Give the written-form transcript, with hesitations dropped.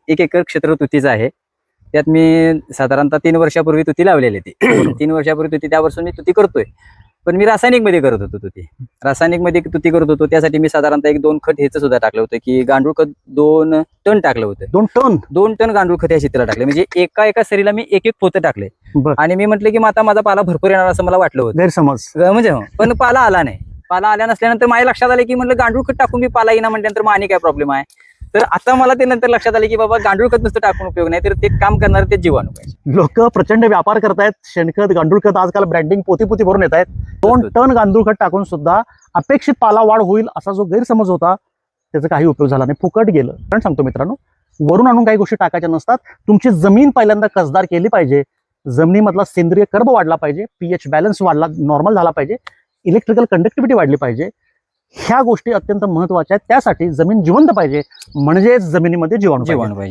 1 acre क्षेत्र तुतीचं आहे. त्यात मी साधारणतः 3 वर्षापूर्वी तुती लावलेली ती 3 वर्षापूर्वी तुती, त्यापासून मी तुती करतोय. पण मी रासायनिक मध्ये करत होतो तुती. रासायनिक मध्ये तुती करत होतो त्यासाठी मी साधारणतः 1-2 खत ह्याचं सुद्धा टाकलं होतं, की गांडूळ खत 2 टन टाकलं होतं. 2 टन गांडूळ खत या शेतीला टाकले. म्हणजे एका सरीला मी 1 पोतं टाकले. आणि मी म्हटलं की आता माझा पाला भरपूर येणार असं मला वाटलं होतं. गैरसमज म्हणजे पण पाला आला नाही. पाला आल्या नसल्यानंतर माझ्या लक्षात आलं की म्हटलं गांडूळ खत टाकून मी पाला येईना म्हटल्यानंतर मग आणि काय प्रॉब्लेम आहे. तर आता मला ते नंतर लक्षात आलं की बाबा गांडूळ खत नुसतं टाकून उपयोग नाही, तर ते काम करणार ते जीवाणू पाहिजे. लोक प्रचंड व्यापार करतायत. शेणखत, गांडूळ खत आजकाल ब्रँडिंग पोती भरून येत आहेत. 2 टन गांडूळ खत टाकून सुद्धा अपेक्षित पाला वाढ होईल असा जो गैरसमज होता त्याचा काही उपयोग झाला नाही, फुकट गेलं. कारण सांगतो मित्रांनो, वरून आणून काही गोष्टी टाकायच्या नसतात. तुमची जमीन पहिल्यांदा कसदार केली पाहिजे. जमिनीमधला सेंद्रिय कर्ब वाढला पाहिजे, पीएच बॅलन्स वाढला, नॉर्मल झाला पाहिजे, इलेक्ट्रिकल कंडक्टिव्हिटी वाढली पाहिजे. ह्या गोष्टी अत्यंत महत्वाच्या आहेत. त्यासाठी जमीन जिवंत पाहिजे, म्हणजे जमिनीमध्ये जीवाणू पाहिजे.